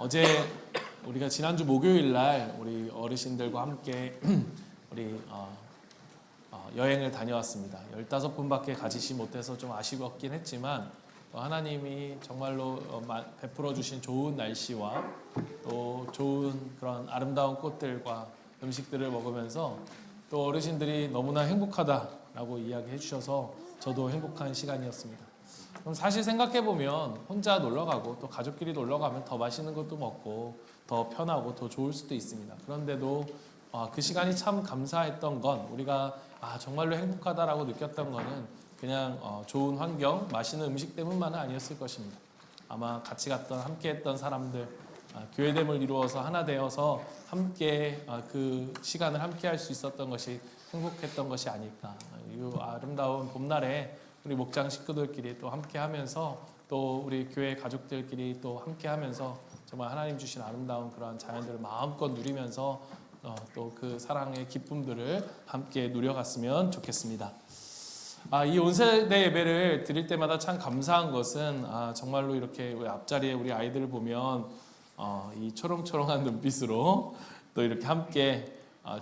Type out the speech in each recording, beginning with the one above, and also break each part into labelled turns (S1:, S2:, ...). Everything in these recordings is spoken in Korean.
S1: 어제 우리가 지난주 목요일 날 우리 어르신들과 함께 우리 여행을 다녀왔습니다. 15분밖에 가지시 못해서 좀 아쉬웠긴 했지만 또 하나님이 정말로 베풀어 주신 좋은 날씨와 또 좋은 그런 아름다운 꽃들과 음식들을 먹으면서 또 어르신들이 너무나 행복하다라고 이야기해 주셔서 저도 행복한 시간이었습니다. 그럼 사실 생각해보면 혼자 놀러가고 또 가족끼리 놀러가면 더 맛있는 것도 먹고 더 편하고 더 좋을 수도 있습니다. 그런데도 그 시간이 참 감사했던 건 우리가 정말로 행복하다라고 느꼈던 거는 그냥 좋은 환경, 맛있는 음식 때문만은 아니었을 것입니다. 아마 같이 갔던 함께 했던 사람들, 교회됨을 이루어서 하나 되어서 함께 그 시간을 함께 할 수 있었던 것이 행복했던 것이 아닐까. 이 아름다운 봄날에 우리 목장 식구들끼리 또 함께 하면서 또 우리 교회 가족들끼리 또 함께 하면서 정말 하나님 주신 아름다운 그런 자연들을 마음껏 누리면서 또 그 사랑의 기쁨들을 함께 누려갔으면 좋겠습니다. 이 온세대 예배를 드릴 때마다 참 감사한 것은 정말로 이렇게 우리 앞자리에 우리 아이들을 보면 이 초롱초롱한 눈빛으로 또 이렇게 함께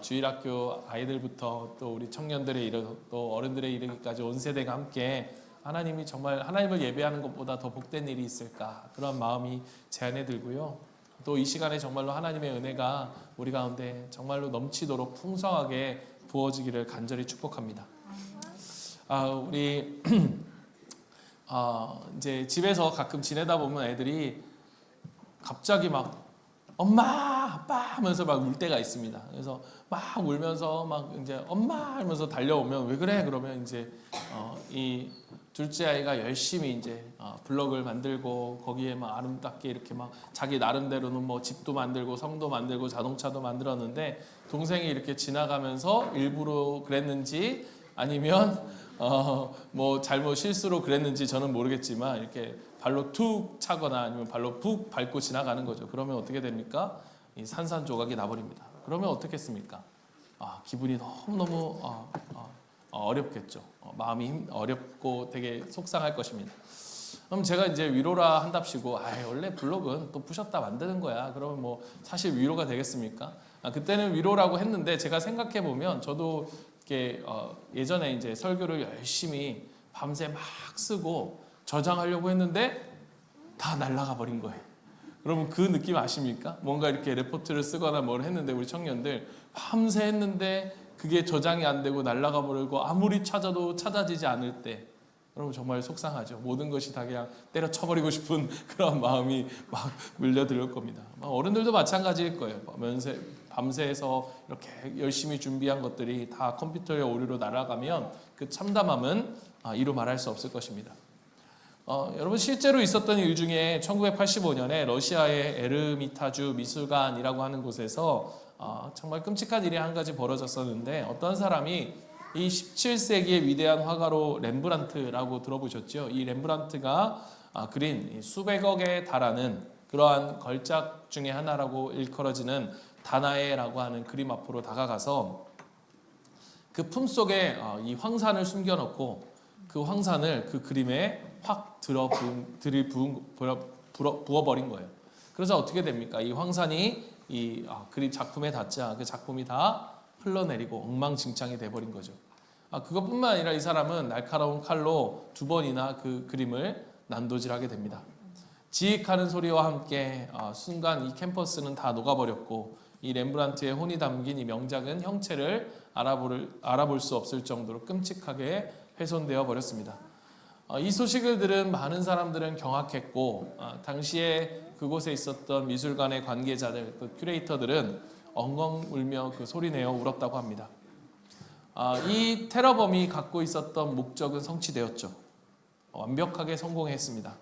S1: 주일학교 아이들부터 또 우리 청년들에 이르고 또 어른들에 이르기까지 온 세대가 함께 하나님이 정말 하나님을 예배하는 것보다 더 복된 일이 있을까 그런 마음이 제 안에 들고요. 또 이 시간에 정말로 하나님의 은혜가 우리 가운데 정말로 넘치도록 풍성하게 부어지기를 간절히 축복합니다. 우리 이제 집에서 가끔 지내다 보면 애들이 갑자기 막 엄마, 아빠 하면서 막 울 때가 있습니다. 그래서 막 울면서 막 이제 엄마 하면서 달려오면 왜 그래? 그러면 이제 이 둘째 아이가 열심히 이제 블럭을 만들고 거기에 막 아름답게 이렇게 막 자기 나름대로는 뭐 집도 만들고 성도 만들고 자동차도 만들었는데 동생이 이렇게 지나가면서 일부러 그랬는지 아니면 뭐 잘못 실수로 그랬는지 저는 모르겠지만 이렇게 발로 툭 차거나 아니면 발로 푹 밟고 지나가는 거죠. 그러면 어떻게 됩니까? 이 산산조각이 나버립니다. 그러면 어떻겠습니까? 기분이 너무너무 어렵겠죠. 마음이 어렵고 되게 속상할 것입니다. 그럼 제가 이제 위로라 한답시고 원래 블록은 또 부셨다 만드는 거야. 그러면 뭐 사실 위로가 되겠습니까? 그때는 위로라고 했는데 제가 생각해 보면 저도 이렇게 예전에 이제 설교를 열심히 밤새 막 쓰고 저장하려고 했는데 다 날아가 버린 거예요. 여러분 그 느낌 아십니까? 뭔가 이렇게 레포트를 쓰거나 뭘 했는데 우리 청년들 밤새 했는데 그게 저장이 안 되고 날아가 버리고 아무리 찾아도 찾아지지 않을 때 여러분 정말 속상하죠. 모든 것이 다 그냥 때려쳐버리고 싶은 그런 마음이 막 물려들 겁니다. 어른들도 마찬가지일 거예요. 밤새서 이렇게 열심히 준비한 것들이 다 컴퓨터의 오류로 날아가면 그 참담함은 이루 말할 수 없을 것입니다. 여러분 실제로 있었던 일 중에 1985년에 러시아의 에르미타주 미술관이라고 하는 곳에서 정말 끔찍한 일이 한 가지 벌어졌었는데 어떤 사람이 이 17세기의 위대한 화가로 렘브란트라고 들어보셨죠? 이 렘브란트가 그린 수백억에 달하는 그러한 걸작 중에 하나라고 일컬어지는 다나에라고 하는 그림 앞으로 다가가서 그 품속에 이 황산을 숨겨놓고 그 황산을 그 그림에 확 부어버린 거예요. 그래서 어떻게 됩니까? 이 황산이 이 그림 작품에 닿자 그 작품이 다 흘러내리고 엉망진창이 돼버린 거죠. 그것뿐만 아니라 이 사람은 날카로운 칼로 2번이나 그 그림을 난도질하게 됩니다. 지익하는 소리와 함께 순간 이 캔버스는 다 녹아버렸고 이 렘브란트의 혼이 담긴 이 명작은 형체를 알아볼 수 없을 정도로 끔찍하게 훼손되어 버렸습니다. 이 소식을 들은 많은 사람들은 경악했고 당시에 그곳에 있었던 미술관의 관계자들, 그 큐레이터들은 엉엉 울며 그 소리내어 울었다고 합니다. 이 테러범이 갖고 있었던 목적은 성취되었죠. 완벽하게 성공했습니다.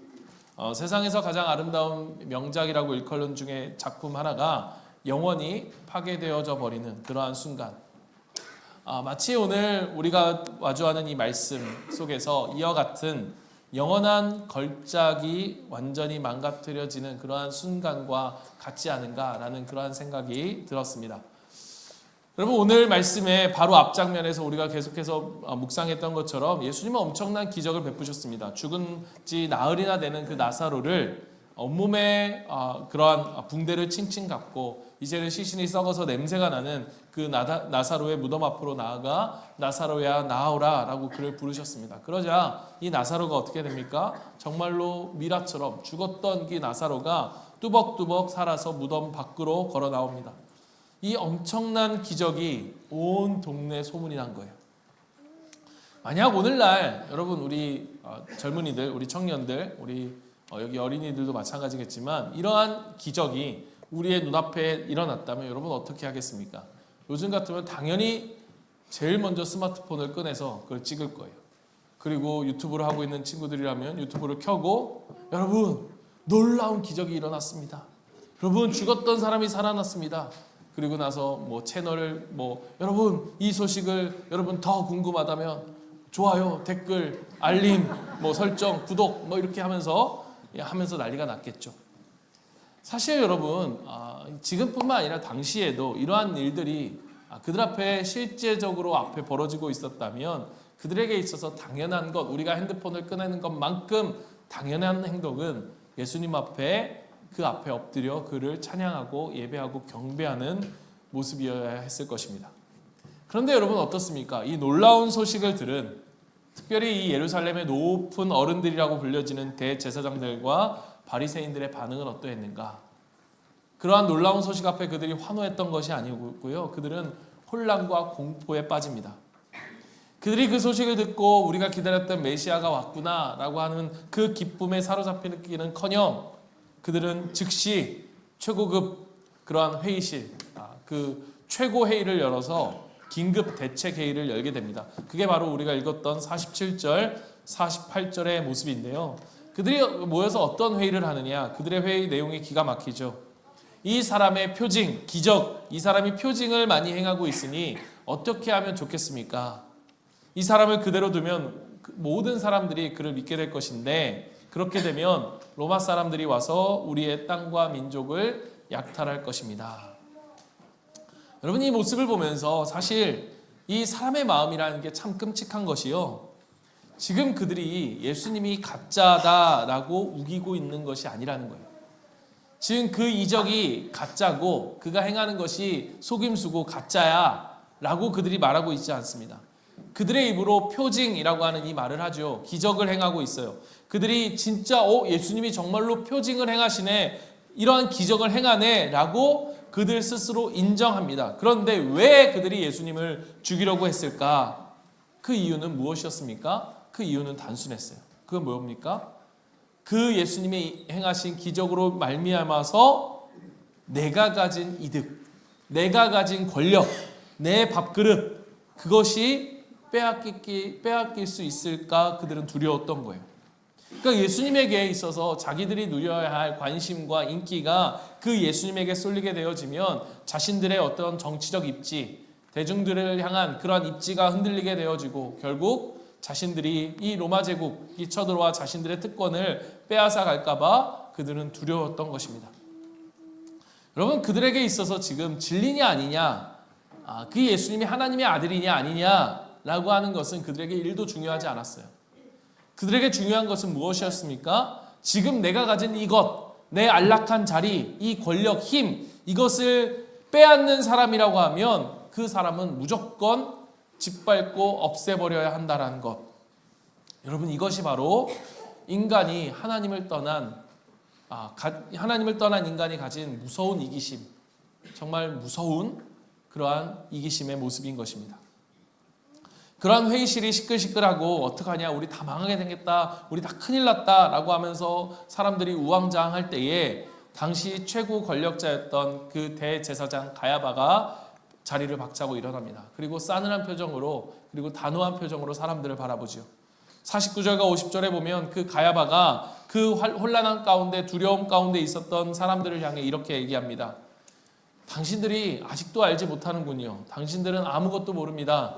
S1: 세상에서 가장 아름다운 명작이라고 일컬는 중에 작품 하나가 영원히 파괴되어져 버리는 그러한 순간 마치 오늘 우리가 마주하는 이 말씀 속에서 이와 같은 영원한 걸작이 완전히 망가뜨려지는 그러한 순간과 같지 않은가라는 그러한 생각이 들었습니다. 여러분 오늘 말씀의 바로 앞장면에서 우리가 계속해서 묵상했던 것처럼 예수님은 엄청난 기적을 베푸셨습니다. 죽은 지 나흘이나 되는 그 나사로를 온몸에 그러한 붕대를 칭칭 감고 이제는 시신이 썩어서 냄새가 나는 그 나사로의 무덤 앞으로 나아가 나사로야 나오라 라고 그를 부르셨습니다. 그러자 이 나사로가 어떻게 됩니까? 정말로 미라처럼 죽었던 그 나사로가 뚜벅뚜벅 살아서 무덤 밖으로 걸어 나옵니다. 이 엄청난 기적이 온 동네에 소문이 난 거예요. 만약 오늘날 여러분 우리 젊은이들, 우리 청년들, 우리 여기 어린이들도 마찬가지겠지만 이러한 기적이 우리의 눈앞에 일어났다면 여러분 어떻게 하겠습니까? 요즘 같으면 당연히 제일 먼저 스마트폰을 꺼내서 그걸 찍을 거예요. 그리고 유튜브를 하고 있는 친구들이라면 유튜브를 켜고 여러분 놀라운 기적이 일어났습니다. 여러분 죽었던 사람이 살아났습니다. 그리고 나서 채널을 여러분 이 소식을 여러분 더 궁금하다면 좋아요, 댓글, 알림, 설정, 구독 이렇게 하면서 난리가 났겠죠. 사실 여러분 지금뿐만 아니라 당시에도 이러한 일들이 그들 앞에 실제적으로 앞에 벌어지고 있었다면 그들에게 있어서 당연한 것, 우리가 핸드폰을 꺼내는 것만큼 당연한 행동은 예수님 앞에 그 앞에 엎드려 그를 찬양하고 예배하고 경배하는 모습이어야 했을 것입니다. 그런데 여러분 어떻습니까? 이 놀라운 소식을 들은 특별히 이 예루살렘의 높은 어른들이라고 불려지는 대제사장들과 바리새인들의 반응은 어떠했는가? 그러한 놀라운 소식 앞에 그들이 환호했던 것이 아니고요. 그들은 혼란과 공포에 빠집니다. 그들이 그 소식을 듣고 우리가 기다렸던 메시아가 왔구나라고 하는 그 기쁨에 사로잡히기는커녕 그들은 즉시 최고급 그러한 회의실, 그 최고 회의를 열어서 긴급 대책 회의를 열게 됩니다. 그게 바로 우리가 읽었던 47절, 48절의 모습인데요. 그들이 모여서 어떤 회의를 하느냐? 그들의 회의 내용이 기가 막히죠. 이 사람의 표징, 기적, 이 사람이 표징을 많이 행하고 있으니 어떻게 하면 좋겠습니까? 이 사람을 그대로 두면 모든 사람들이 그를 믿게 될 것인데 그렇게 되면 로마 사람들이 와서 우리의 땅과 민족을 약탈할 것입니다. 여러분 이 모습을 보면서 사실 이 사람의 마음이라는 게 참 끔찍한 것이요. 지금 그들이 예수님이 가짜다라고 우기고 있는 것이 아니라는 거예요. 지금 그 이적이 가짜고 그가 행하는 것이 속임수고 가짜야 라고 그들이 말하고 있지 않습니다. 그들의 입으로 표징이라고 하는 이 말을 하죠. 기적을 행하고 있어요. 그들이 진짜 예수님이 정말로 표징을 행하시네, 이러한 기적을 행하네 라고 그들 스스로 인정합니다. 그런데 왜 그들이 예수님을 죽이려고 했을까? 그 이유는 무엇이었습니까? 그 이유는 단순했어요. 그건 뭡니까? 그 예수님이 행하신 기적으로 말미암아서 내가 가진 이득, 내가 가진 권력, 내 밥그릇, 그것이 빼앗길 수 있을까 그들은 두려웠던 거예요. 그러니까 예수님에게 있어서 자기들이 누려야 할 관심과 인기가 그 예수님에게 쏠리게 되어지면 자신들의 어떤 정치적 입지, 대중들을 향한 그러한 입지가 흔들리게 되어지고 결국 자신들이 이 로마 제국이 쳐들어와 자신들의 특권을 빼앗아 갈까봐 그들은 두려웠던 것입니다. 여러분 그들에게 있어서 지금 진리냐 아니냐, 그 예수님이 하나님의 아들이냐 아니냐라고 하는 것은 그들에게 일도 중요하지 않았어요. 그들에게 중요한 것은 무엇이었습니까? 지금 내가 가진 이것, 내 안락한 자리, 이 권력, 힘, 이것을 빼앗는 사람이라고 하면 그 사람은 무조건 짓밟고 없애버려야 한다는 것. 여러분 이것이 바로 인간이 하나님을 떠난 인간이 가진 무서운 이기심, 정말 무서운 그러한 이기심의 모습인 것입니다. 그러한 회의실이 시끌시끌하고 어떡하냐, 우리 다 망하게 생겼다, 우리 다 큰일 났다 라고 하면서 사람들이 우왕좌왕할 때에 당시 최고 권력자였던 그 대제사장 가야바가 자리를 박차고 일어납니다. 그리고 싸늘한 표정으로, 그리고 단호한 표정으로 사람들을 바라보죠. 49절과 50절에 보면 그 가야바가 그 혼란한 가운데, 두려움 가운데 있었던 사람들을 향해 이렇게 얘기합니다. 당신들이 아직도 알지 못하는군요. 당신들은 아무것도 모릅니다.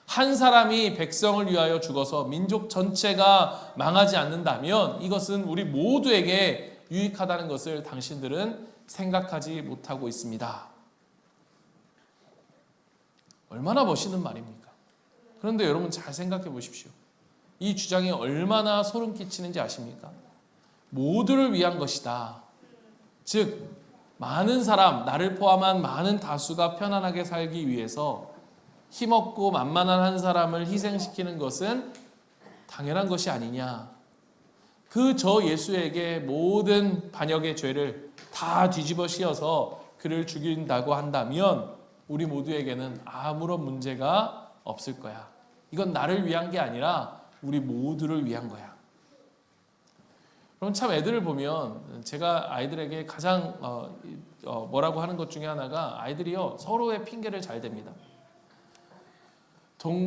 S1: 한 사람이 백성을 위하여 죽어서 민족 전체가 망하지 않는다면 이것은 우리 모두에게 유익하다는 것을 당신들은 생각하지 못하고 있습니다. 얼마나 멋있는 말입니까? 그런데 여러분 잘 생각해 보십시오. 이 주장이 얼마나 소름 끼치는지 아십니까? 모두를 위한 것이다. 즉 많은 사람, 나를 포함한 많은 다수가 편안하게 살기 위해서 힘없고 만만한 한 사람을 희생시키는 것은 당연한 것이 아니냐. 그 저 예수에게 모든 반역의 죄를 다 뒤집어 씌워서 그를 죽인다고 한다면 우리 모두에게는 아무런 문제가 없을 거야. 이건 나를 위한 게 아니라 우리 모두를 위한 거야. 그럼 참 애들을 보면 제가 아이들에게 가장 뭐라고 하는 것 중에 하나가 아이들이요 서로의 핑계를 잘 댑니다.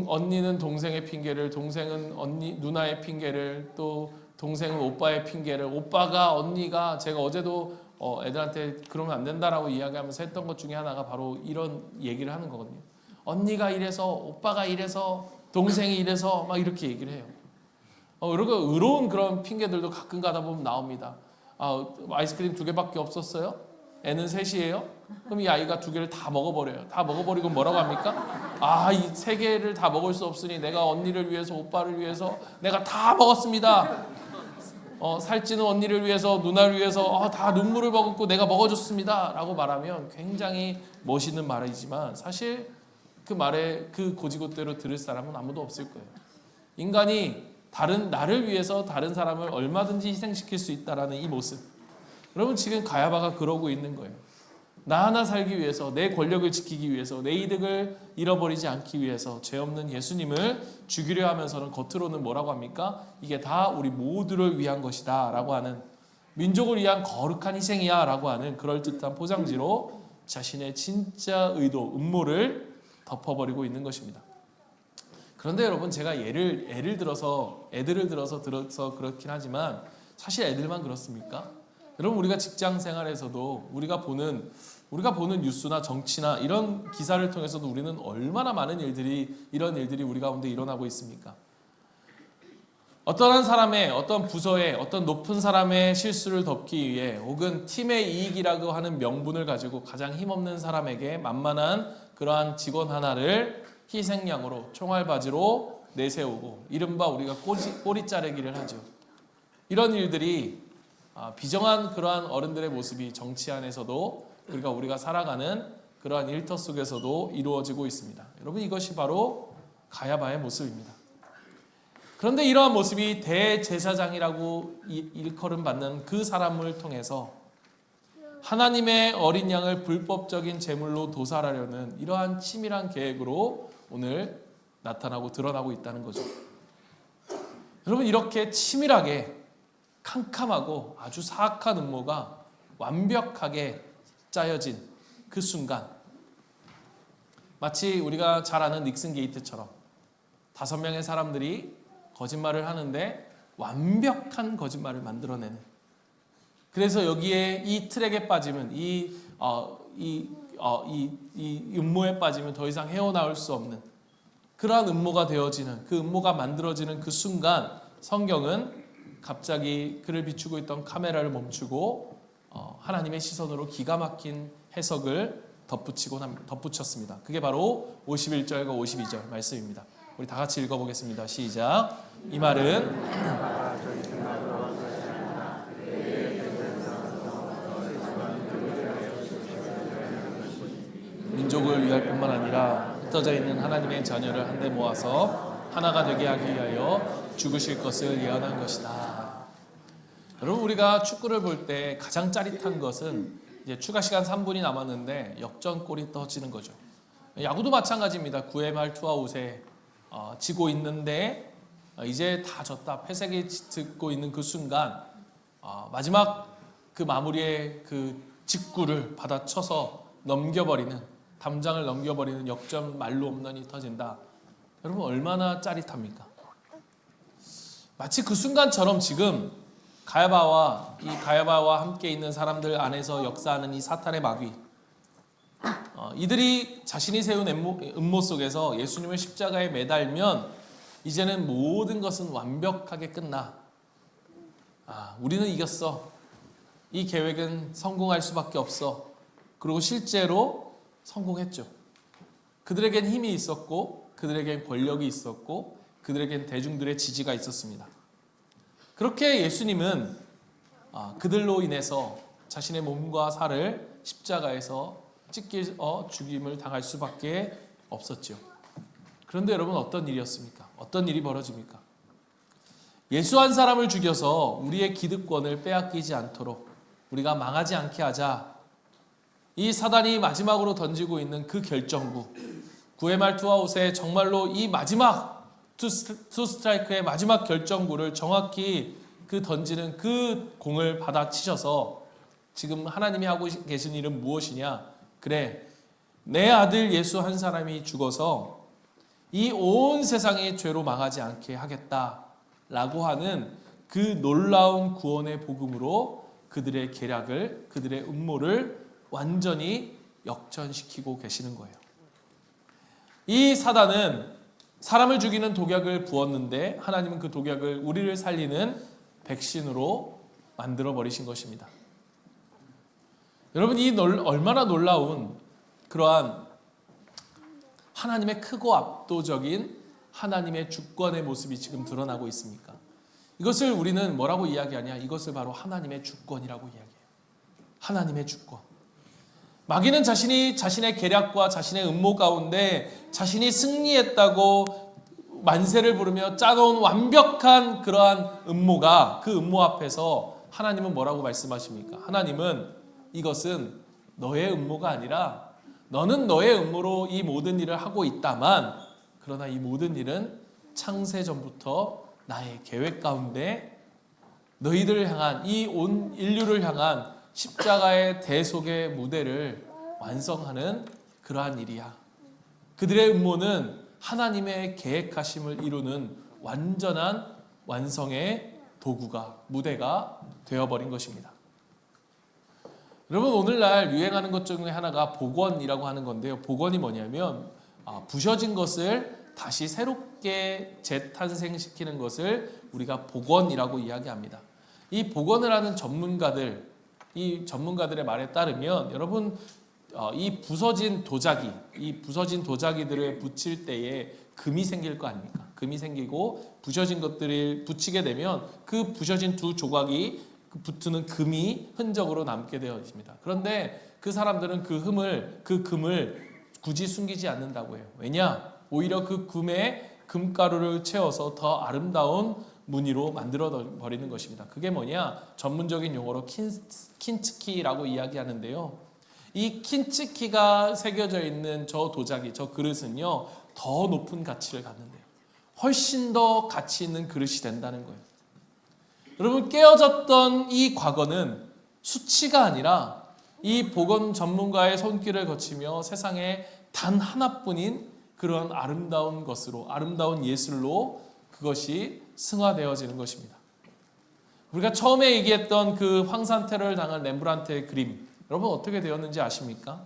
S1: 언니는 동생의 핑계를, 동생은 누나의 핑계를, 또 동생은 오빠의 핑계를, 오빠가 언니가, 제가 어제도 애들한테 그러면 안 된다라고 이야기하면서 했던 것 중에 하나가 바로 이런 얘기를 하는 거거든요. 언니가 이래서, 오빠가 이래서, 동생이 이래서 막 이렇게 얘기를 해요. 그리고 의로운 그런 핑계들도 가끔 가다 보면 나옵니다. 아이스크림 2개밖에 없었어요? 애는 3이에요? 그럼 이 아이가 2개를 다 먹어버려요. 다 먹어버리고 뭐라고 합니까? 이 3개를 다 먹을 수 없으니 내가 언니를 위해서, 오빠를 위해서 내가 다 먹었습니다. 살찌는 언니를 위해서, 누나를 위해서 다 눈물을 머금고 내가 먹어줬습니다 라고 말하면 굉장히 멋있는 말이지만 사실 그 말에 그 고지고대로 들을 사람은 아무도 없을 거예요. 인간이 나를 위해서 다른 사람을 얼마든지 희생시킬 수 있다라는 이 모습, 여러분 지금 가야바가 그러고 있는 거예요. 나 하나 살기 위해서, 내 권력을 지키기 위해서, 내 이득을 잃어버리지 않기 위해서 죄 없는 예수님을 죽이려 하면서는 겉으로는 뭐라고 합니까? 이게 다 우리 모두를 위한 것이다 라고 하는, 민족을 위한 거룩한 희생이야 라고 하는 그럴듯한 포장지로 자신의 진짜 의도, 음모를 덮어버리고 있는 것입니다. 그런데 여러분 제가 애들을 들어서 그렇긴 하지만 사실 애들만 그렇습니까? 여러분 우리가 직장 생활에서도 우리가 보는 뉴스나 정치나 이런 기사를 통해서도 우리는 얼마나 많은 이런 일들이 우리 가운데 일어나고 있습니까? 어떠한 사람의, 어떤 부서의, 어떤 높은 사람의 실수를 덮기 위해 혹은 팀의 이익이라고 하는 명분을 가지고 가장 힘없는 사람에게 만만한 그러한 직원 하나를 희생양으로, 총알바지로 내세우고 이른바 우리가 꼬리 자르기를 하죠. 이런 일들이 비정한 그러한 어른들의 모습이 정치 안에서도 우리가 살아가는 그러한 일터 속에서도 이루어지고 있습니다. 여러분 이것이 바로 가야바의 모습입니다. 그런데 이러한 모습이 대제사장이라고 일컬음 받는 그 사람을 통해서 하나님의 어린 양을 불법적인 제물로 도살하려는 이러한 치밀한 계획으로 오늘 나타나고 드러나고 있다는 거죠. 여러분 이렇게 치밀하게 캄캄하고 아주 사악한 음모가 완벽하게 짜여진 그 순간, 마치 우리가 잘 아는 닉슨 게이트처럼 5명의 사람들이 거짓말을 하는데 완벽한 거짓말을 만들어내는, 그래서 여기에 이 트랙에 빠지면 이 음모에 빠지면 더 이상 헤어나올 수 없는 그러한 음모가 되어지는, 그 음모가 만들어지는 그 순간 성경은 갑자기 그를 비추고 있던 카메라를 멈추고 하나님의 시선으로 기가 막힌 해석을 덧붙였습니다. 그게 바로 51절과 52절 말씀입니다. 우리 다 같이 읽어보겠습니다. 시작. 이 말은 민족을 위할 뿐만 아니라 흩어져 있는 하나님의 자녀를 한데 모아서 하나가 되게 하기 위하여 죽으실 것을 예언한 것이다. 여러분 우리가 축구를 볼 때 가장 짜릿한 것은 이제 추가 시간 3분이 남았는데 역전골이 터지는 거죠. 야구도 마찬가지입니다. 9회 말 투아웃에 지고 있는데 이제 다 졌다, 패색이 짙고 있는 그 순간 마지막 그 마무리의 그 직구를 받아쳐서 담장을 넘겨버리는 역전 말로 홈런이 터진다. 여러분 얼마나 짜릿합니까? 마치 그 순간처럼 지금 가야바와 함께 있는 사람들 안에서 역사하는 이 사탄의 마귀, 이들이 자신이 세운 음모 속에서 예수님을 십자가에 매달면 이제는 모든 것은 완벽하게 끝나. 우리는 이겼어. 이 계획은 성공할 수밖에 없어. 그리고 실제로 성공했죠. 그들에겐 힘이 있었고, 그들에겐 권력이 있었고, 그들에겐 대중들의 지지가 있었습니다. 그렇게 예수님은 그들로 인해서 자신의 몸과 살을 십자가에서 죽임을 당할 수밖에 없었죠. 그런데 여러분 어떤 일이었습니까? 어떤 일이 벌어집니까? 예수 한 사람을 죽여서 우리의 기득권을 빼앗기지 않도록 우리가 망하지 않게 하자. 이 사단이 마지막으로 던지고 있는 그 결정구, 9회 말 투아웃에 정말로 이 마지막 투 스트라이크의 마지막 결정구를 정확히 그 던지는 그 공을 받아치셔서 지금 하나님이 하고 계신 일은 무엇이냐? 그래, 내 아들 예수 한 사람이 죽어서 이 온 세상이 죄로 망하지 않게 하겠다라고 하는 그 놀라운 구원의 복음으로 그들의 계략을, 그들의 음모를 완전히 역전시키고 계시는 거예요. 이 사단은 사람을 죽이는 독약을 부었는데 하나님은 그 독약을 우리를 살리는 백신으로 만들어 버리신 것입니다. 여러분, 이 얼마나 놀라운 그러한 하나님의 크고 압도적인 하나님의 주권의 모습이 지금 드러나고 있습니까? 이것을 우리는 뭐라고 이야기하냐? 이것을 바로 하나님의 주권이라고 이야기해요. 하나님의 주권. 마귀는 자신의 계략과 자신의 음모 가운데 자신이 승리했다고 만세를 부르며 짜놓은 완벽한 그러한 음모가, 그 음모 앞에서 하나님은 뭐라고 말씀하십니까? 하나님은 이것은 너의 음모가 아니라 너는 너의 음모로 이 모든 일을 하고 있다만, 그러나 이 모든 일은 창세 전부터 나의 계획 가운데 너희들을 향한, 이 온 인류를 향한 십자가의 대속의 무대를 완성하는 그러한 일이야. 그들의 음모는 하나님의 계획하심을 이루는 완전한 완성의 도구가, 무대가 되어버린 것입니다. 여러분, 오늘날 유행하는 것 중에 하나가 복원이라고 하는 건데요. 복원이 뭐냐면 부셔진 것을 다시 새롭게 재탄생시키는 것을 우리가 복원이라고 이야기합니다. 이 복원을 하는 이 전문가들의 말에 따르면 여러분, 이 부서진 도자기들을 붙일 때에 금이 생길 거 아닙니까? 금이 생기고 부셔진 것들을 붙이게 되면 그 부셔진 두 조각이 붙는 금이 흔적으로 남게 되어 있습니다. 그런데 그 사람들은 그 금을 굳이 숨기지 않는다고 해요. 왜냐? 오히려 그 금에 금가루를 채워서 더 아름다운 무늬로 만들어 버리는 것입니다. 그게 뭐냐? 전문적인 용어로 킨츠키라고 이야기하는데요. 이 킨츠키가 새겨져 있는 저 도자기, 저 그릇은요, 더 높은 가치를 갖는데요. 훨씬 더 가치 있는 그릇이 된다는 거예요. 여러분, 깨어졌던 이 과거는 수치가 아니라 이 복원 전문가의 손길을 거치며 세상에 단 하나뿐인 그런 아름다운 것으로, 아름다운 예술로 그것이 승화되어지는 것입니다. 우리가 처음에 얘기했던 그 황산 테러를 당한 렘브란트의 그림, 여러분 어떻게 되었는지 아십니까?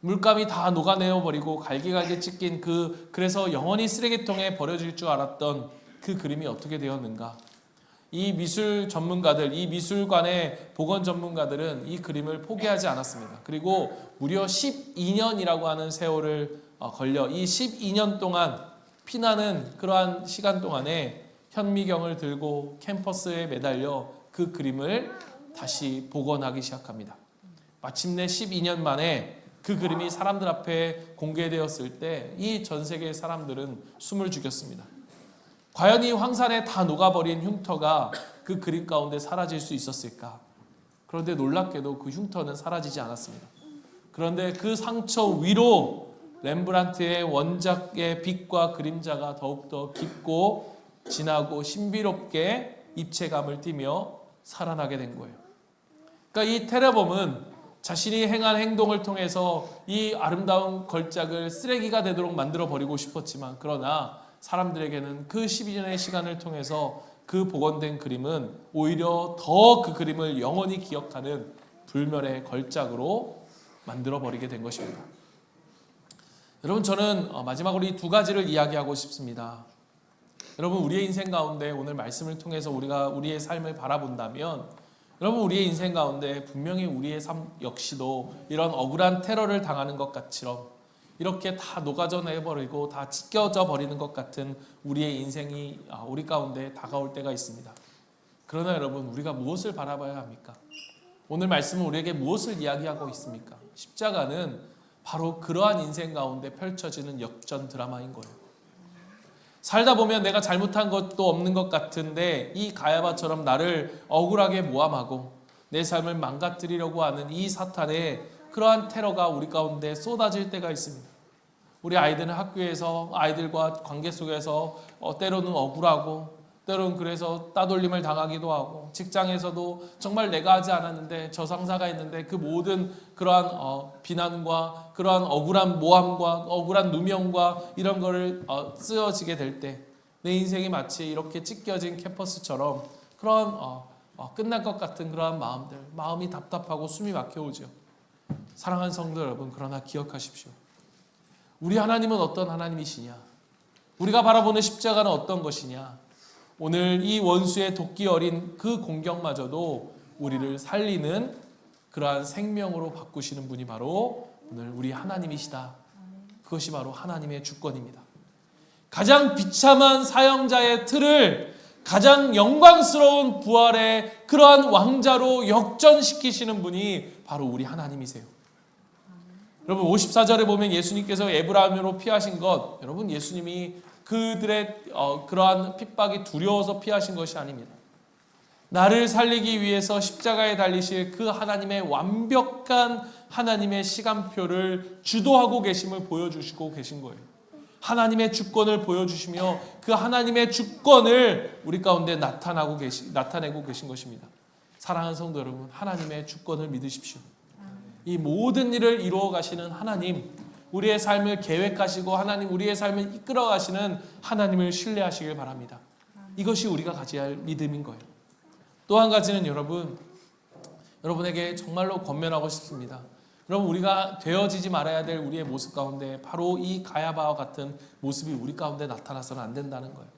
S1: 물감이 다 녹아내어 버리고 갈기갈기 찢긴 그래서 영원히 쓰레기통에 버려질 줄 알았던 그 그림이 어떻게 되었는가? 이 미술 전문가들, 이 미술관의 복원 전문가들은 이 그림을 포기하지 않았습니다. 그리고 무려 12년이라고 하는 세월을 걸려 이 12년 동안 피나는 그러한 시간 동안에 현미경을 들고 캠퍼스에 매달려 그 그림을 다시 복원하기 시작합니다. 마침내 12년 만에 그 그림이 사람들 앞에 공개되었을 때 이 전 세계의 사람들은 숨을 죽였습니다. 과연 이 황산에 다 녹아버린 흉터가 그 그림 가운데 사라질 수 있었을까? 그런데 놀랍게도 그 흉터는 사라지지 않았습니다. 그런데 그 상처 위로 렘브란트의 원작의 빛과 그림자가 더욱더 깊고 진하고 신비롭게 입체감을 띠며 살아나게 된 거예요. 그러니까 이 테레범은 자신이 행한 행동을 통해서 이 아름다운 걸작을 쓰레기가 되도록 만들어 버리고 싶었지만, 그러나 사람들에게는 그 12년의 시간을 통해서 그 복원된 그림은 오히려 더 그 그림을 영원히 기억하는 불멸의 걸작으로 만들어 버리게 된 것입니다. 여러분, 저는 마지막으로 이 두 가지를 이야기하고 싶습니다. 여러분, 우리의 인생 가운데 오늘 말씀을 통해서 우리가 우리의 삶을 바라본다면, 여러분, 우리의 인생 가운데 분명히 우리의 삶 역시도 이런 억울한 테러를 당하는 것 같처럼 이렇게 다 녹아져 내버리고 다 찢겨져 버리는 것 같은 우리의 인생이 우리 가운데 다가올 때가 있습니다. 그러나 여러분, 우리가 무엇을 바라봐야 합니까? 오늘 말씀은 우리에게 무엇을 이야기하고 있습니까? 십자가는 바로 그러한 인생 가운데 펼쳐지는 역전 드라마인 거예요. 살다 보면 내가 잘못한 것도 없는 것 같은데 이 가야바처럼 나를 억울하게 모함하고 내 삶을 망가뜨리려고 하는 이 사탄의 그러한 테러가 우리 가운데 쏟아질 때가 있습니다. 우리 아이들은 학교에서 아이들과 관계 속에서 때로는 억울하고 때로는 그래서 따돌림을 당하기도 하고, 직장에서도 정말 내가 하지 않았는데 저 상사가 있는데 그 모든 그러한 비난과 그러한 억울한 모함과 억울한 누명과 이런 거를 쓰여지게 될 때 내 인생이 마치 이렇게 찢겨진 캠퍼스처럼 그런 끝날 것 같은 그러한 마음이 답답하고 숨이 막혀오죠. 사랑하는 성도 여러분, 그러나 기억하십시오. 우리 하나님은 어떤 하나님이시냐? 우리가 바라보는 십자가는 어떤 것이냐? 오늘 이 원수의 도끼 어린 그 공격마저도 우리를 살리는 그러한 생명으로 바꾸시는 분이 바로 오늘 우리 하나님이시다. 그것이 바로 하나님의 주권입니다. 가장 비참한 사형자의 틀을 가장 영광스러운 부활의 그러한 왕자로 역전시키시는 분이 바로 우리 하나님이세요. 여러분, 54절에 보면 예수님께서 에브라임으로 피하신 것, 여러분, 예수님이 그들의 그러한 핍박이 두려워서 피하신 것이 아닙니다. 나를 살리기 위해서 십자가에 달리실 그 하나님의 완벽한 하나님의 시간표를 주도하고 계심을 보여주시고 계신 거예요. 하나님의 주권을 보여주시며 그 하나님의 주권을 우리 가운데 나타내고 계신 것입니다. 사랑하는 성도 여러분, 하나님의 주권을 믿으십시오. 이 모든 일을 이루어 가시는 하나님, 우리의 삶을 계획하시고 하나님 우리의 삶을 이끌어 가시는 하나님을 신뢰하시길 바랍니다. 이것이 우리가 가져야 할 믿음인 거예요. 또 한 가지는 여러분에게 정말로 권면하고 싶습니다. 여러분, 우리가 되어지지 말아야 될 우리의 모습 가운데 바로 이 가야바와 같은 모습이 우리 가운데 나타나서는 안 된다는 거예요.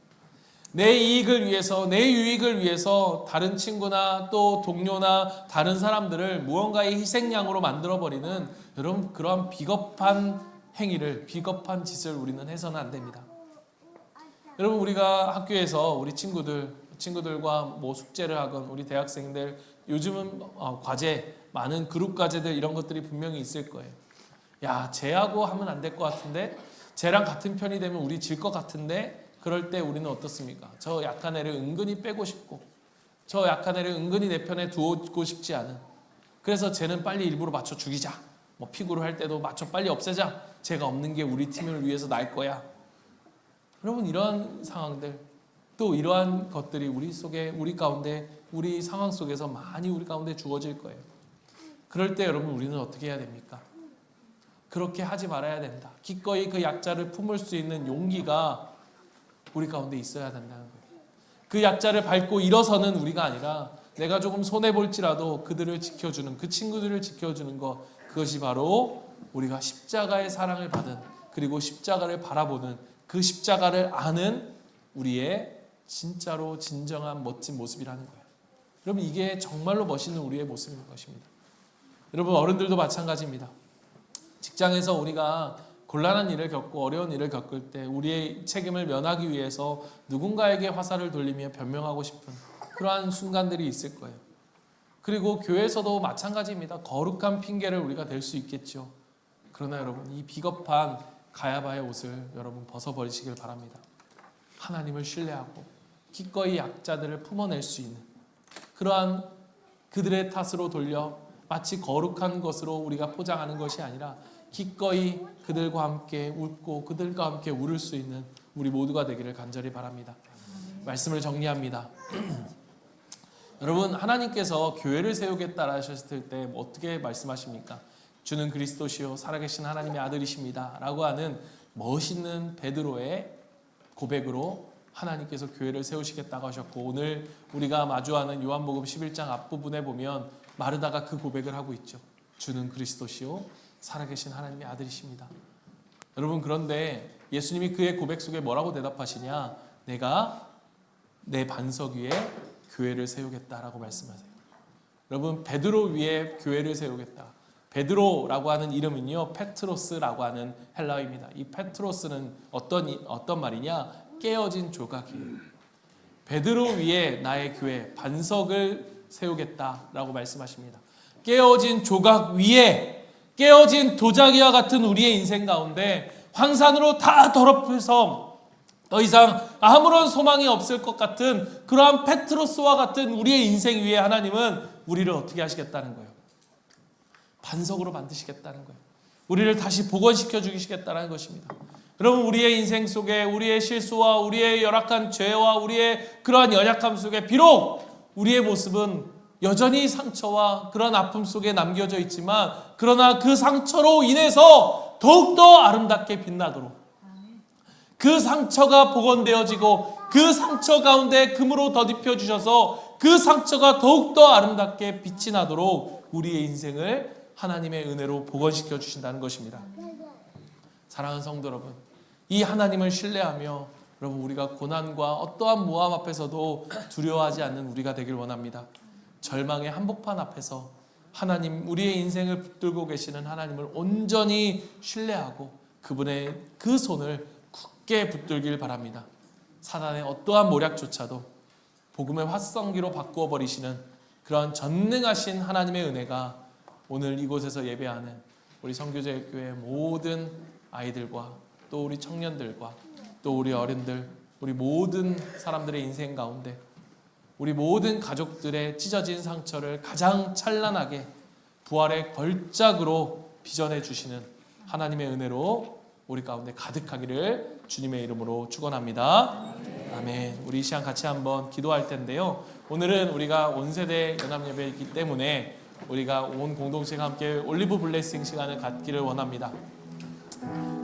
S1: 내 이익을 위해서, 내 유익을 위해서 다른 친구나 또 동료나 다른 사람들을 무언가의 희생양으로 만들어버리는 여러분, 그러한 비겁한 행위를, 비겁한 짓을 우리는 해서는 안 됩니다. 여러분, 우리가 학교에서 우리 친구들과 뭐 숙제를 하건 우리 대학생들, 요즘은 과제, 많은 그룹 과제들 이런 것들이 분명히 있을 거예요. 야, 쟤하고 하면 안 될 것 같은데, 쟤랑 같은 편이 되면 우리 질 것 같은데, 그럴 때 우리는 어떻습니까? 저 약한 애를 은근히 빼고 싶고, 저 약한 애를 은근히 내 편에 두고 싶지 않은, 그래서 쟤는 빨리 일부러 맞춰 죽이자, 뭐 피구를 할 때도 맞춰 빨리 없애자, 쟤가 없는 게 우리 팀을 위해서 날 거야. 여러분, 이러한 상황들, 또 이러한 것들이 우리 속에, 우리 가운데, 우리 상황 속에서 많이 우리 가운데 주어질 거예요. 그럴 때 여러분, 우리는 어떻게 해야 됩니까? 그렇게 하지 말아야 된다. 기꺼이 그 약자를 품을 수 있는 용기가 우리 가운데 있어야 된다는 거예요. 그 약자를 밟고 일어서는 우리가 아니라 내가 조금 손해볼지라도 그들을 지켜주는, 그 친구들을 지켜주는 것, 그것이 바로 우리가 십자가의 사랑을 받은, 그리고 십자가를 바라보는, 그 십자가를 아는 우리의 진짜로 진정한 멋진 모습이라는 거예요. 여러분, 이게 정말로 멋있는 우리의 모습인 것입니다. 여러분, 어른들도 마찬가지입니다. 직장에서 우리가 곤란한 일을 겪고 어려운 일을 겪을 때 우리의 책임을 면하기 위해서 누군가에게 화살을 돌리며 변명하고 싶은 그러한 순간들이 있을 거예요. 그리고 교회에서도 마찬가지입니다. 거룩한 핑계를 우리가 댈 수 있겠죠. 그러나 여러분, 이 비겁한 가야바의 옷을 여러분 벗어버리시길 바랍니다. 하나님을 신뢰하고 기꺼이 약자들을 품어낼 수 있는 그러한 그들의 탓으로 돌려 마치 거룩한 것으로 우리가 포장하는 것이 아니라 기꺼이 그들과 함께 웃고 그들과 함께 울을 수 있는 우리 모두가 되기를 간절히 바랍니다. 말씀을 정리합니다. 여러분, 하나님께서 교회를 세우겠다 하셨을 때 어떻게 말씀하십니까? 주는 그리스도시요 살아계신 하나님의 아들이십니다 라고 하는 멋있는 베드로의 고백으로 하나님께서 교회를 세우시겠다고 하셨고, 오늘 우리가 마주하는 요한복음 11장 앞부분에 보면 마르다가 그 고백을 하고 있죠. 주는 그리스도시요 살아계신 하나님의 아들이십니다. 여러분, 그런데 예수님이 그의 고백 속에 뭐라고 대답하시냐? 내가 내 반석 위에 교회를 세우겠다라고 말씀하세요. 여러분, 베드로 위에 교회를 세우겠다. 베드로라고 하는 이름은요, 페트로스라고 하는 헬라어입니다. 이 페트로스는 어떤 말이냐? 깨어진 조각이에요. 베드로 위에 나의 교회 반석을 세우겠다라고 말씀하십니다. 깨어진 조각 위에 깨어진 도자기와 같은 우리의 인생 가운데 황산으로 다 더럽혀서 더 이상 아무런 소망이 없을 것 같은 그러한 페트로스와 같은 우리의 인생 위에 하나님은 우리를 어떻게 하시겠다는 거예요? 반석으로 만드시겠다는 거예요. 우리를 다시 복원시켜 주시겠다는 것입니다. 여러분, 우리의 인생 속에 우리의 실수와 우리의 열악한 죄와 우리의 그러한 연약함 속에 비록 우리의 모습은 여전히 상처와 그런 아픔 속에 남겨져 있지만, 그러나 그 상처로 인해서 더욱더 아름답게 빛나도록, 그 상처가 복원되어지고 그 상처 가운데 금으로 덧입혀 주셔서 그 상처가 더욱더 아름답게 빛이 나도록 우리의 인생을 하나님의 은혜로 복원시켜 주신다는 것입니다. 사랑하는 성도 여러분, 이 하나님을 신뢰하며 여러분, 우리가 고난과 어떠한 모함 앞에서도 두려워하지 않는 우리가 되길 원합니다. 절망의 한복판 앞에서 하나님, 우리의 인생을 붙들고 계시는 하나님을 온전히 신뢰하고 그분의 그 손을 굳게 붙들길 바랍니다. 사단의 어떠한 모략조차도 복음의 활성기로 바꾸어 버리시는 그런 전능하신 하나님의 은혜가 오늘 이곳에서 예배하는 우리 성교제교회 모든 아이들과 또 우리 청년들과 또 우리 어른들, 우리 모든 사람들의 인생 가운데 우리 모든 가족들의 찢어진 상처를 가장 찬란하게 부활의 걸작으로 빚어내 주시는 하나님의 은혜로 우리 가운데 가득하기를 주님의 이름으로 축원합니다. 아멘. 우리 이 시간 같이 한번 기도할 텐데요. 오늘은 우리가 온 세대 연합 예배이기 때문에 우리가 온 공동체가 함께 올리브 블레싱 시간을 갖기를 원합니다.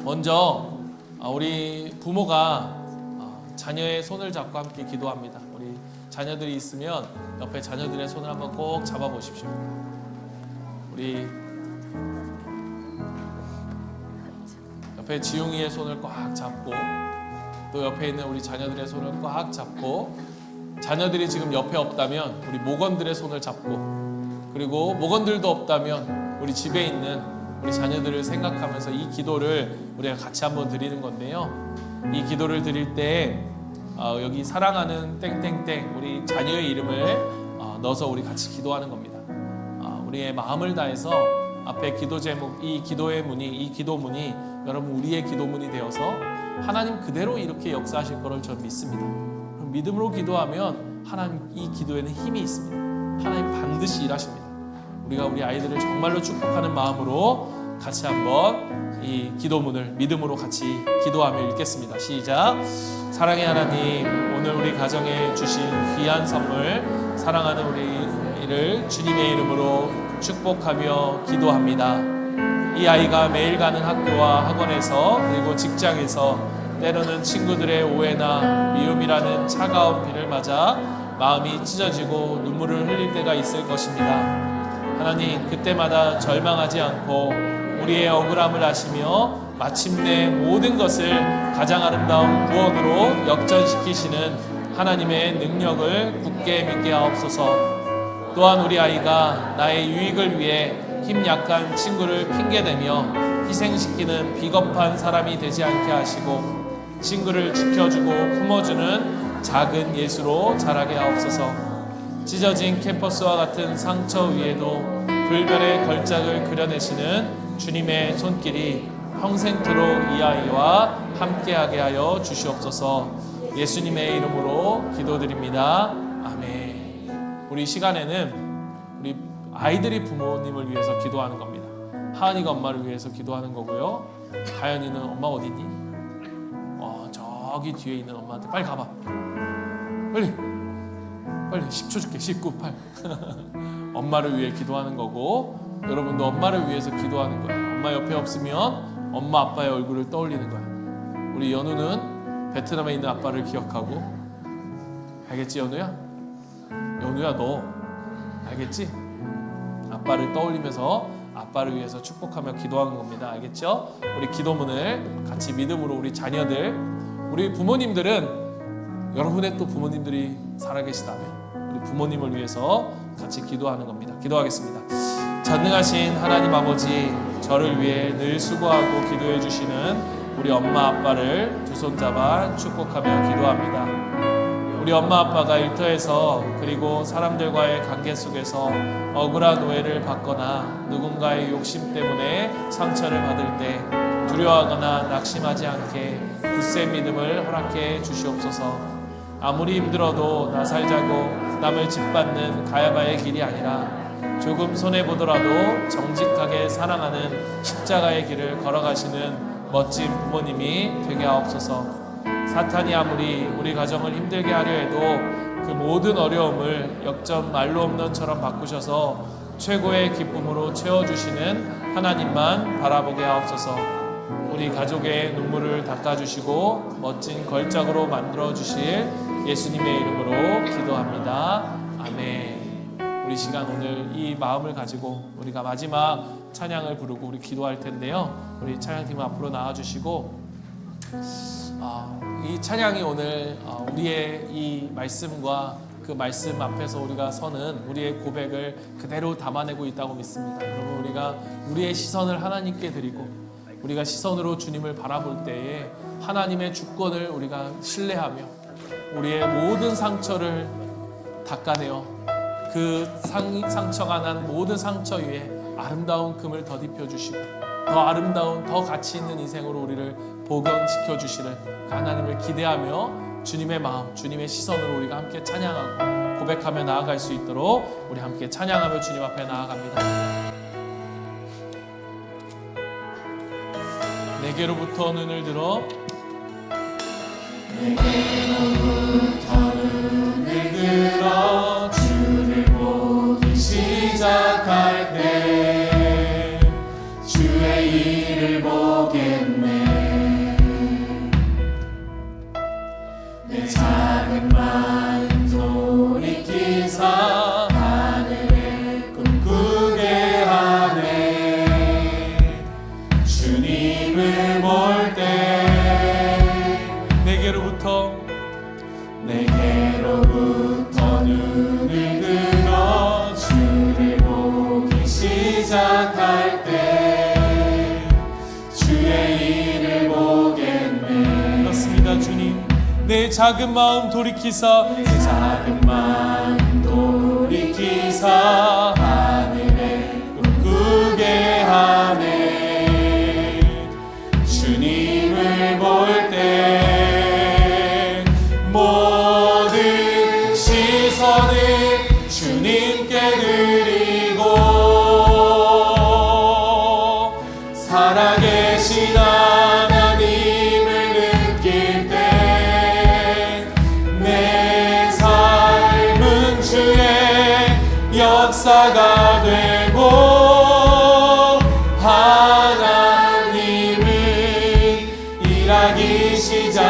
S1: 먼저 우리 부모가 자녀의 손을 잡고 함께 기도합니다. 우리 자녀들이 있으면 옆에 자녀들의 손을 한번 꼭 잡아 보십시오. 우리 옆에 지웅이의 손을 꽉 잡고, 또 옆에 있는 우리 자녀들의 손을 꽉 잡고, 자녀들이 지금 옆에 없다면 우리 모건들의 손을 잡고, 그리고 모건들도 없다면 우리 집에 있는 우리 자녀들을 생각하면서 이 기도를 우리가 같이 한번 드리는 건데요. 이 기도를 드릴 때 여기 사랑하는 땡땡땡 우리 자녀의 이름을 넣어서 우리 같이 기도하는 겁니다. 우리의 마음을 다해서 앞에 기도 제목, 이 기도의 문이, 이 기도문이 여러분 우리의 기도문이 되어서 하나님 그대로 이렇게 역사하실 거를 저는 믿습니다. 믿음으로 기도하면 하나님 이 기도에는 힘이 있습니다. 하나님 반드시 일하십니다. 우리가 우리 아이들을 정말로 축복하는 마음으로 같이 한번 이 기도문을 믿음으로 같이 기도하며 읽겠습니다. 시작. 사랑의 하나님, 오늘 우리 가정에 주신 귀한 선물, 사랑하는 우리를 주님의 이름으로 축복하며 기도합니다. 이 아이가 매일 가는 학교와 학원에서, 그리고 직장에서 때로는 친구들의 오해나 미움이라는 차가운 비를 맞아 마음이 찢어지고 눈물을 흘릴 때가 있을 것입니다. 하나님, 그때마다 절망하지 않고 우리의 억울함을 아시며 마침내 모든 것을 가장 아름다운 구원으로 역전시키시는 하나님의 능력을 굳게 믿게 하옵소서. 또한 우리 아이가 나의 유익을 위해 힘 약한 친구를 핑계대며 희생시키는 비겁한 사람이 되지 않게 하시고 친구를 지켜주고 품어주는 작은 예수로 자라게 하옵소서. 찢어진 캠퍼스와 같은 상처 위에도 불변의 걸작을 그려내시는 주님의 손길이 평생토록 이 아이와 함께하게 하여 주시옵소서. 예수님의 이름으로 기도드립니다. 아멘. 우리 시간에는 우리 아이들이 부모님을 위해서 기도하는 겁니다. 하은이가 엄마를 위해서 기도하는 거고요. 다현이는 엄마 어디 있니? 저기 뒤에 있는 엄마한테 빨리 가봐. 빨리 10초 줄게. 19, 8 엄마를 위해 기도하는 거고, 여러분도 엄마를 위해서 기도하는 거예요. 엄마 옆에 없으면 엄마 아빠의 얼굴을 떠올리는 거야. 우리 연우는 베트남에 있는 아빠를 기억하고, 알겠지 연우야? 연우야 너 알겠지? 아빠를 떠올리면서 아빠를 위해서 축복하며 기도하는 겁니다. 알겠죠? 우리 기도문을 같이 믿음으로 우리 자녀들, 우리 부모님들은 여러분의 또 부모님들이 살아계시다면 우리 부모님을 위해서 같이 기도하는 겁니다. 기도하겠습니다. 전능하신 하나님 아버지, 저를 위해 늘 수고하고 기도해 주시는 우리 엄마 아빠를 두 손 잡아 축복하며 기도합니다. 우리 엄마 아빠가 일터에서 그리고 사람들과의 관계 속에서 억울한 오해를 받거나 누군가의 욕심 때문에 상처를 받을 때 두려워하거나 낙심하지 않게 굳센 믿음을 허락해 주시옵소서. 아무리 힘들어도 나 살자고 남을 짓밟는 가야바의 길이 아니라 조금 손해보더라도 정직하게 사랑하는 십자가의 길을 걸어가시는 멋진 부모님이 되게 하옵소서. 사탄이 아무리 우리 가정을 힘들게 하려 해도 그 모든 어려움을 역전 말로 없는처럼 바꾸셔서 최고의 기쁨으로 채워주시는 하나님만 바라보게 하옵소서. 우리 가족의 눈물을 닦아주시고 멋진 걸작으로 만들어주실 예수님의 이름으로 기도합니다. 아멘. 우리 시간 오늘 이 마음을 가지고 우리가 마지막 찬양을 부르고 우리 기도할 텐데요. 우리 찬양팀 앞으로 나와주시고 이 찬양이 오늘 우리의 이 말씀과 그 말씀 앞에서 우리가 서는 우리의 고백을 그대로 담아내고 있다고 믿습니다. 여러분, 우리가 우리의 시선을 하나님께 드리고 우리가 시선으로 주님을 바라볼 때에 하나님의 주권을 우리가 신뢰하며 우리의 모든 상처를 닦아내어 그 상처가 난 모든 상처 위에 아름다운 금을 덧입혀 주시고 더 아름다운 더 가치 있는 인생으로 우리를 복원시켜 주시는 하나님을 기대하며 주님의 마음, 주님의 시선으로 우리가 함께 찬양하고 고백하며 나아갈 수 있도록 우리 함께 찬양하며 주님 앞에 나아갑니다. 내게로부터 눈을 들어 주를 보기 시작할 때 주의 일을 보겠네. 내 작은 마음 돌이키사 하늘을 꿈꾸게 하네. 주님을 볼 때 내게로부터 눈을 들어 주를 보기 시작할 때 주의 일을 보겠네. 그렇습니다. 주님, 내 작은 마음 돌이키사 하늘에 꿈꾸게 하네. 주님을 볼 때 모든 시선을 주님께 드리고 살아계신 하나님을 느낄 때 내 삶은 주의 역사가 되고 하나님은 일하기 시작하네.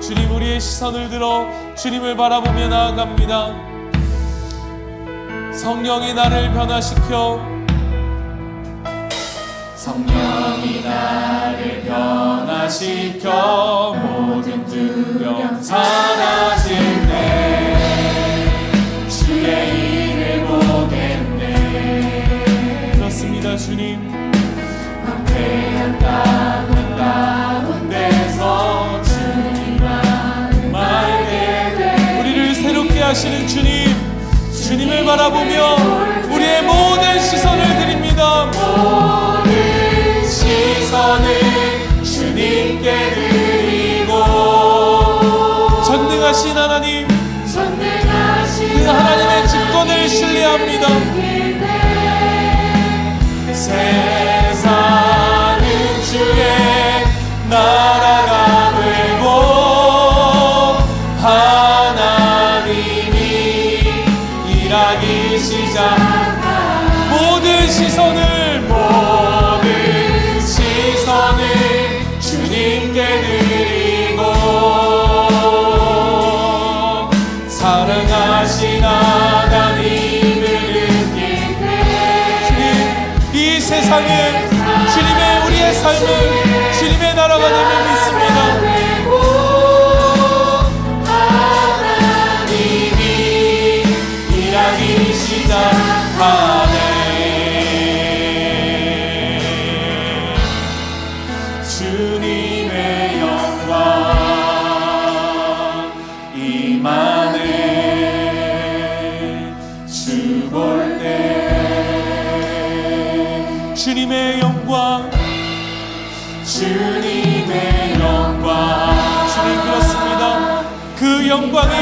S1: 주님, 우리의 시선을 들어 주님을 바라보며 나아갑니다. 성령이 나를 변화시켜 모든 두려움 사라질 때 주의 일을 보겠네. 그렇습니다. 주님, 황폐한 땅 가운데서 주님만 말게 돼 우리를 새롭게 하시는 주님을 바라보며 우리의 모든 시선을 드립니다. 모든 시선을 주님께 드리고 전능하신 하나님, 그 하나님의 직권을 신뢰합니다. 세상은 주의 나라가 되고 하나님이 일하기 시작한 모든 시선을 주님께 드리고 사랑하신 하나님을 느낄 때 이 세상은 주님의 우리의 삶은 주님의 나라가 됨을 믿습니다. 하나님이 일하기 시작하네. 주님의 영광,
S2: 주님의 영광.
S1: 주님 그렇습니다. 그 영광이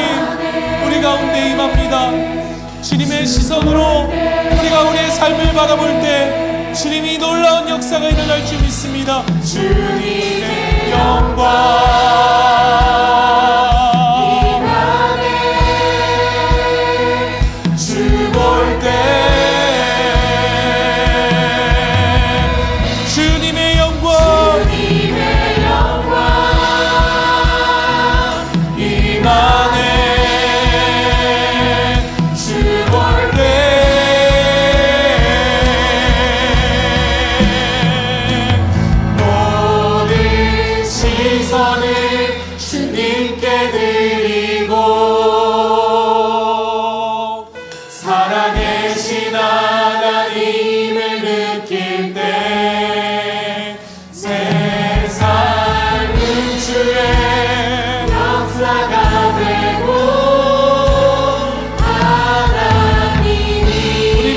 S1: 우리 가운데 임합니다. 주님의 시선으로 우리가 우리의 삶을 바라볼 때 주님이 놀라운 역사가 일어날 줄 믿습니다.
S2: 주님의
S1: 영광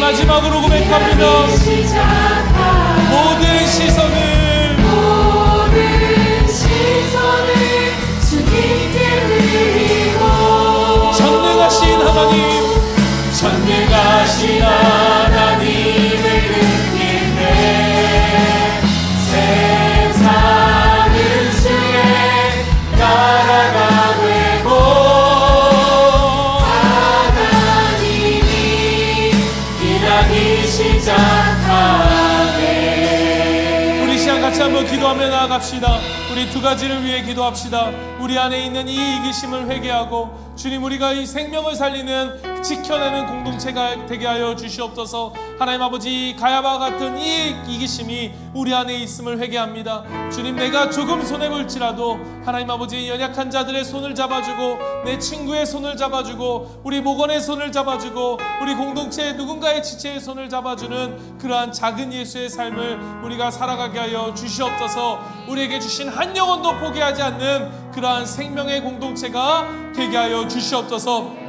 S1: 마지막으로 고백합니다. 모든 시선을
S2: 주님께 드리고
S1: 전능하신 하나님,
S2: 전능하신 하나님을 느낄 때 세상은 주의 나라가 되고 시작하네.
S1: 우리 시간 같이 한번 기도하며 나아갑시다. 우리 두 가지를 위해 기도합시다. 우리 안에 있는 이 이기심을 회개하고 주님, 우리가 이 생명을 살리는 지켜내는 공동체가 되게 하여 주시옵소서. 하나님 아버지, 가야바 같은 이 이기심이 우리 안에 있음을 회개합니다. 주님, 내가 조금 손해볼지라도 하나님 아버지, 연약한 자들의 손을 잡아주고 내 친구의 손을 잡아주고 우리 목원의 손을 잡아주고 우리 공동체의 누군가의 지체의 손을 잡아주는 그러한 작은 예수의 삶을 우리가 살아가게 하여 주시옵소서. 우리에게 주신 한 영혼도 포기하지 않는 그러한 생명의 공동체가 되게 하여 주시옵소서.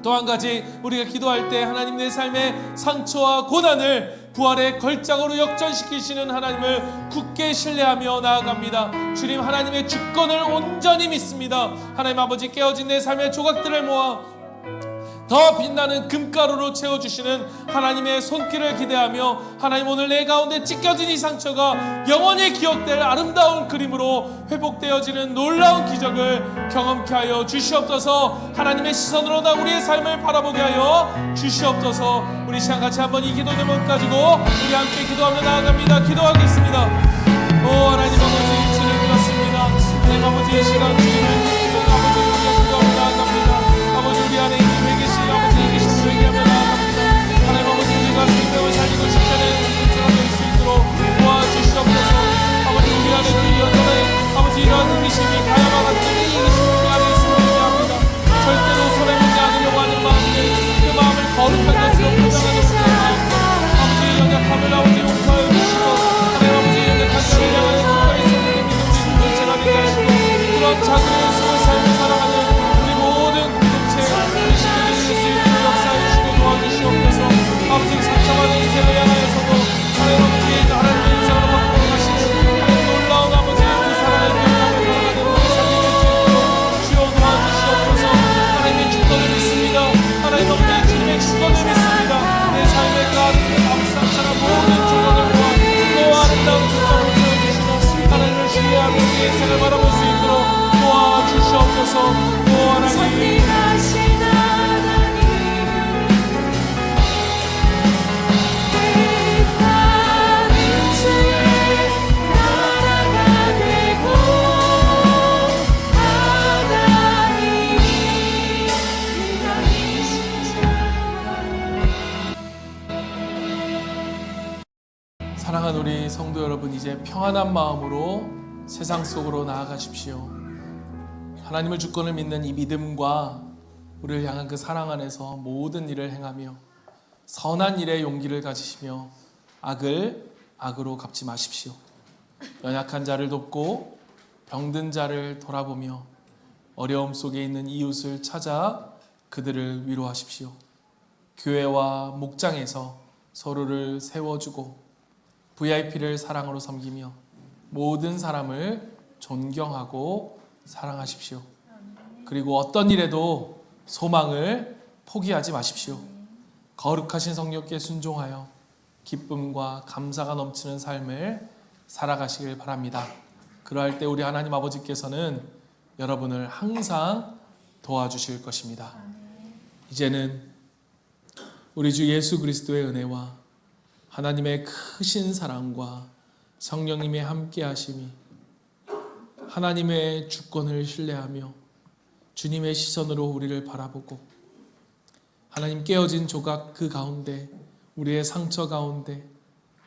S1: 또 한 가지, 우리가 기도할 때 하나님, 내 삶의 상처와 고난을 부활의 걸작으로 역전시키시는 하나님을 굳게 신뢰하며 나아갑니다. 주님, 하나님의 주권을 온전히 믿습니다. 하나님 아버지, 깨어진 내 삶의 조각들을 모아 더 빛나는 금가루로 채워주시는 하나님의 손길을 기대하며 하나님, 오늘 내 가운데 찢겨진 이 상처가 영원히 기억될 아름다운 그림으로 회복되어지는 놀라운 기적을 경험케 하여 주시옵소서. 하나님의 시선으로 나 우리의 삶을 바라보게 하여 주시옵소서. 우리 시간 같이 한번 이 기도 제목 가지고 우리 함께 기도하며 나아갑니다. 기도하겠습니다. 오 하나님 아버지, 주님 그렇습니다. 하나님 아버지, 이 시간 주님을 아버지, 우리가 기도하며 나아갑니다. 아버지, 우리 안에 있는 회개시 아버지, 회개심을 회개하며 나아갑니다. 하나님 아버지, 우리가 생명을 살리고 지켜내는 공동체가 될 수 있도록 도와주시옵소서. 아버지, 우리 안에 그 여전한 아버지, 이러한 회개심이 가야바 같은 이 회개심이 우리 안에 있음을 회개합니다. 절대로 손해보지 않으려고 하는 마음들, 그 마음을 거룩한 것으로 포장하는 마음, 아버지 연약함을 아버지 용서하여 주시고 하나님 아버지, 연약한 자를 향하여 가까이 서는 믿는 우리 공동체가 되게 하시고 그런 작은 예수의 삶을 살아가는 우리 모든 공동체 우리 시대의 예수의 역사해 주시고 도와주시옵소서. 아버지, 상처받은 인생을 향하여서도 하나님 아버지, 하나님의 인생으로 바꾸어 가시는 하나님 놀라운 아버지, 그 사랑의 경험을 살아가는 우리 삶이 될 수 있도록 주여 도와주시옵소서. 하나님의 주권을 믿습니다. 하나님 아버지, 주님의 주권을 믿습니다. 내 삶의 그 아버지 상처나 모든 조건을 모아 또 아름다운 주권을 세워주시고 하나님을 신뢰하며 우리의 인생을 바라볼 수 있도록 도와주시옵소서. 오 하나님, 사랑하는 우리 성도 여러분, 이제 평안한 마음으로 세상 속으로 나아가십시오. 하나님을 주권을 믿는 이 믿음과 우리를 향한 그 사랑 안에서 모든 일을 행하며 선한 일에 용기를 가지시며 악을 악으로 갚지 마십시오. 연약한 자를 돕고 병든 자를 돌아보며 어려움 속에 있는 이웃을 찾아 그들을 위로하십시오. 교회와 목장에서 서로를 세워주고 VIP를 사랑으로 섬기며 모든 사람을 존경하고 사랑하십시오. 그리고 어떤 일에도 소망을 포기하지 마십시오. 거룩하신 성령께 순종하여 기쁨과 감사가 넘치는 삶을 살아가시길 바랍니다. 그러할 때 우리 하나님 아버지께서는 여러분을 항상 도와주실 것입니다. 이제는 우리 주 예수 그리스도의 은혜와 하나님의 크신 사랑과 성령님의 함께 하심이 하나님의 주권을 신뢰하며 주님의 시선으로 우리를 바라보고 하나님 깨어진 조각 그 가운데 우리의 상처 가운데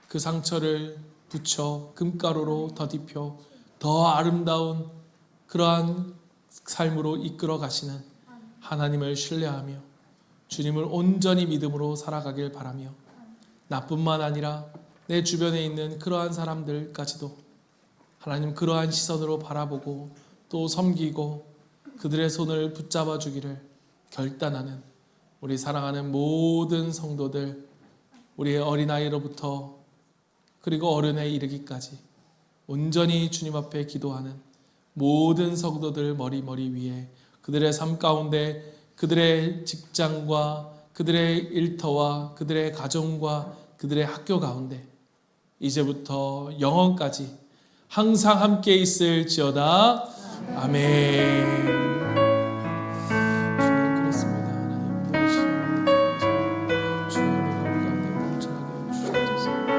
S1: 그 상처를 붙여 금가루로 더딥혀 더 아름다운 그러한 삶으로 이끌어 가시는 하나님을 신뢰하며 주님을 온전히 믿음으로 살아가길 바라며 나뿐만 아니라 내 주변에 있는 그러한 사람들까지도 하나님 그러한 시선으로 바라보고 또 섬기고 그들의 손을 붙잡아 주기를 결단하는 우리 사랑하는 모든 성도들, 우리의 어린아이로부터 그리고 어른에 이르기까지 온전히 주님 앞에 기도하는 모든 성도들 머리 위에 그들의 삶 가운데 그들의 직장과 그들의 일터와 그들의 가정과 그들의 학교 가운데 이제부터 영원까지 항상 함께 있을지어다. 아멘. 주님 그렇습니다. 하나님 도우시는 주의 은혜가 우리 가운데 넘쳐나게 주셔서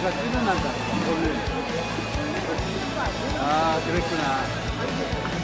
S3: 누가 뛰어난다. 아, 그랬구나.